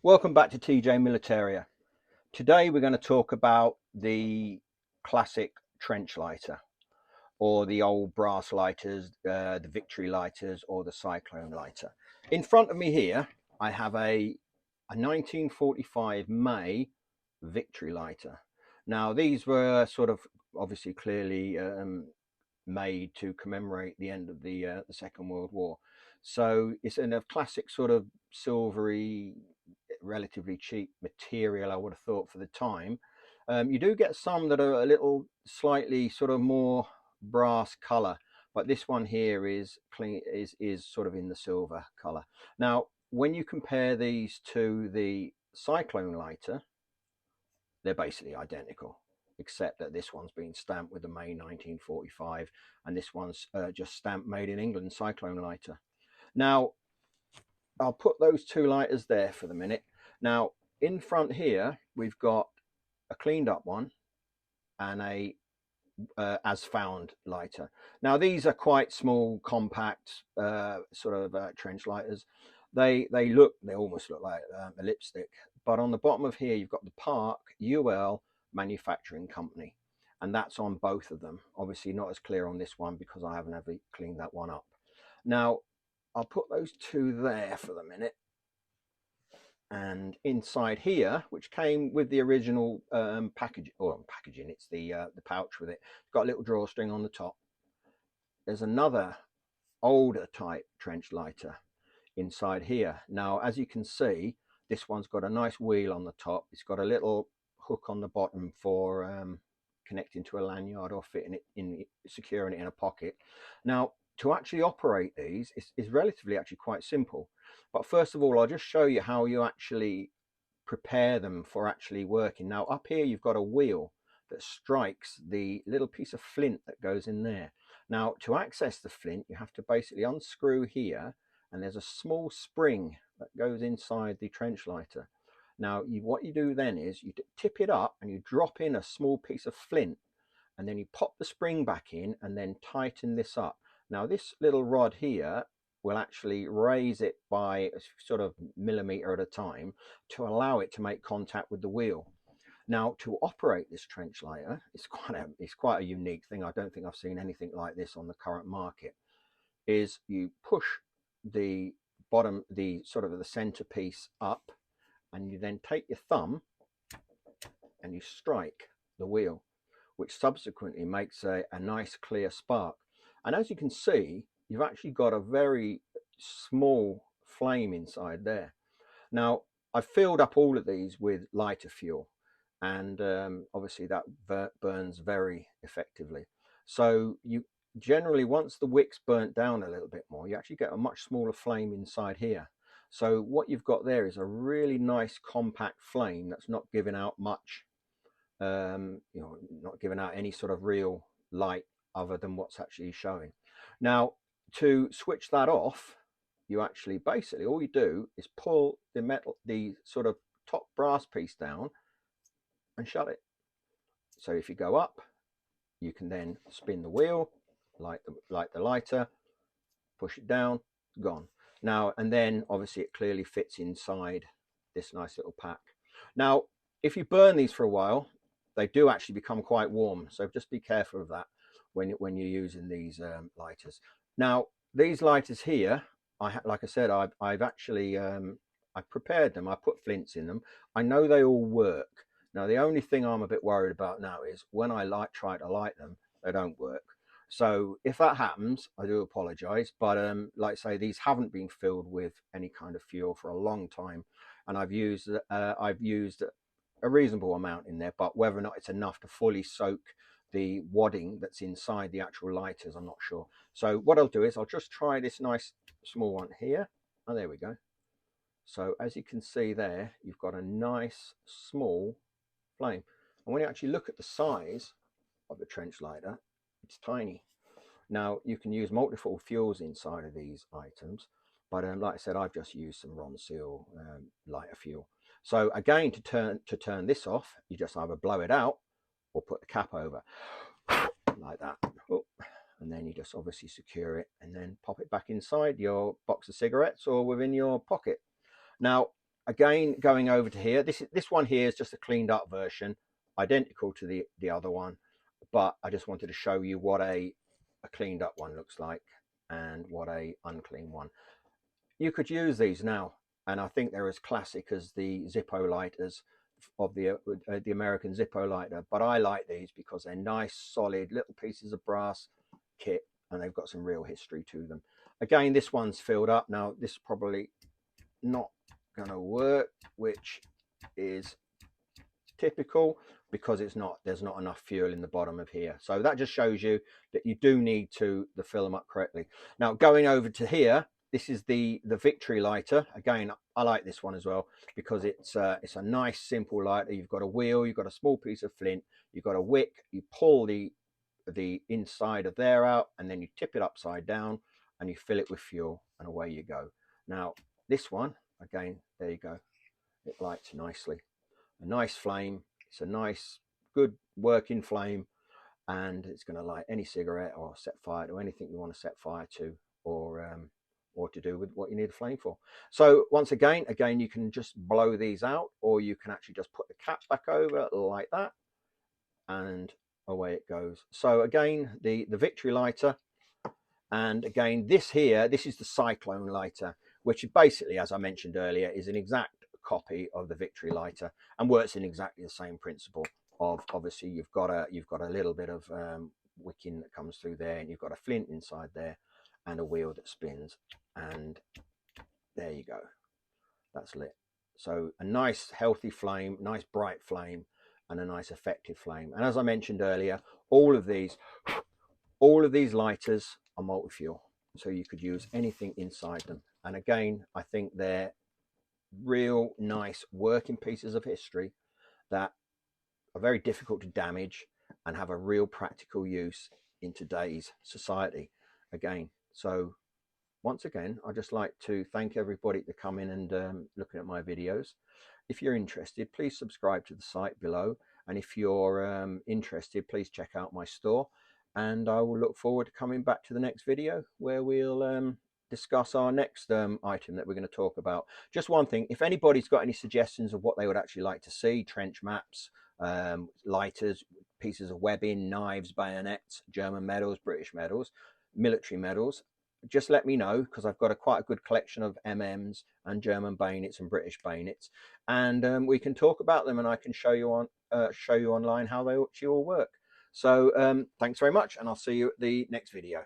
Welcome back to TJ Militaria. Today we're going to talk about the classic trench lighter, or the old brass lighters, the Victory lighters, or the Cyclone lighter. In front of me here, I have a 1945 May Victory lighter. Now these were sort of obviously clearly made to commemorate the end of the Second World War. So it's in a classic sort of silvery, relatively cheap material, I would have thought, for the time. You do get some that are a little slightly sort of more brass color, but this one here is clean, is sort of in the silver color. Now, when you compare these to the Cyclone lighter, they're basically identical, except that this one's been stamped with the May 1945, and this one's just stamped Made in England Cyclone lighter. Now, I'll put those two lighters there for the minute. Now, in front here, we've got a cleaned up one and a as found lighter. Now, these are quite small, compact sort of trench lighters. They almost look like a lipstick. But on the bottom of here, you've got the Park UL Manufacturing Company, and that's on both of them. Obviously, not as clear on this one because I haven't ever cleaned that one up. Now, I'll put those two there for the minute. And inside here, which came with the original packaging, it's the pouch with it. It's got a little drawstring on the top. There's another older type trench lighter inside here. Now, as you can see, this one's got a nice wheel on the top. It's got a little hook on the bottom for connecting to a lanyard or fitting it in, securing it in a pocket. Now, to actually operate these is relatively actually quite simple. But first of all, I'll just show you how you actually prepare them for actually working. Now, up here, you've got a wheel that strikes the little piece of flint that goes in there. Now, to access the flint, you have to basically unscrew here, and there's a small spring that goes inside the trench lighter. Now, what you do then is you tip it up and you drop in a small piece of flint, and then you pop the spring back in and then tighten this up. Now, this little rod here will actually raise it by a sort of millimeter at a time to allow it to make contact with the wheel. Now, to operate this trench lighter, it's quite a unique thing. I don't think I've seen anything like this on the current market. Is you push the bottom, the sort of the centerpiece up, and you then take your thumb and you strike the wheel, which subsequently makes a nice clear spark. And as you can see, you've actually got a very small flame inside there. Now, I've filled up all of these with lighter fuel, and obviously that burns very effectively. So you generally, once the wick's burnt down a little bit more, you actually get a much smaller flame inside here. So what you've got there is a really nice compact flame that's not giving out much, not giving out any sort of real light other than what's actually showing. Now, to switch that off, you actually basically, all you do is pull the sort of top brass piece down and shut it. So if you go up, you can then spin the wheel, like the lighter, push it down, gone. Now, and then obviously it clearly fits inside this nice little pack. Now, if you burn these for a while, they do actually become quite warm. So just be careful of that when you're using these lighters. Now, these lighters here, like I said, I've actually I prepared them. I put flints in them. I know they all work. Now, the only thing I'm a bit worried about now is when I try to light them, they don't work. So if that happens, I do apologize. But like I say, these haven't been filled with any kind of fuel for a long time, and I've used a reasonable amount in there. But whether or not it's enough to fully soak the wadding that's inside the actual lighters, I'm not sure. So what I'll do is I'll just try this nice small one here. Oh, there we go. So as you can see there, you've got a nice small flame. And when you actually look at the size of the trench lighter, it's tiny. Now, you can use multiple fuels inside of these items, but like I said, I've just used some Ronseal lighter fuel. So again, to turn this off, you just either blow it out or put the cap over like that. Oh, and then you just obviously secure it and then pop it back inside your box of cigarettes or within your pocket. Now, again, going over to here, this one here is just a cleaned up version, identical to the other one, but I just wanted to show you what a cleaned up one looks like and what a unclean one. You could use these now, and I think they're as classic as the Zippo lighters of the American Zippo lighter, but I like these because they're nice, solid little pieces of brass kit, and they've got some real history to them. Again, this one's filled up. Now, this is probably not going to work, which is typical because there's not enough fuel in the bottom of here. So that just shows you that you do need to fill them up correctly. Now, going over to here, this is the Victory lighter. Again, I like this one as well because it's a nice simple lighter. You've got a wheel, you've got a small piece of flint, you've got a wick, you pull the inside of there out, and then you tip it upside down and you fill it with fuel, and away you go. Now this one, again, there you go, it lights nicely, a nice flame. It's a nice good working flame, and it's going to light any cigarette or set fire to anything you want to set fire to, or to do with what you need a flame for. So once again, you can just blow these out, or you can actually just put the cap back over like that, and away it goes. So again, the Victory lighter, and again, this is the Cyclone lighter, which basically, as I mentioned earlier, is an exact copy of the Victory lighter and works in exactly the same principle of, obviously, you've got a little bit of wicking that comes through there, and you've got a flint inside there and a wheel that spins, and there you go, that's lit. So a nice healthy flame, nice bright flame, and a nice effective flame. And as I mentioned earlier, all of these lighters are multi-fuel, so you could use anything inside them. And again, I think they're real nice working pieces of history that are very difficult to damage and have a real practical use in today's society. Again, so once again, I'd just like to thank everybody to come in and looking at my videos. If you're interested, please subscribe to the site below. And if you're interested, please check out my store. And I will look forward to coming back to the next video where we'll discuss our next item that we're going to talk about. Just one thing, if anybody's got any suggestions of what they would actually like to see, trench maps, lighters, pieces of webbing, knives, bayonets, German medals, British medals, military medals, just let me know, because I've got quite a good collection of MMs and German bayonets and British bayonets, and we can talk about them, and I can show you online how they actually all work. So thanks very much, and I'll see you at the next video.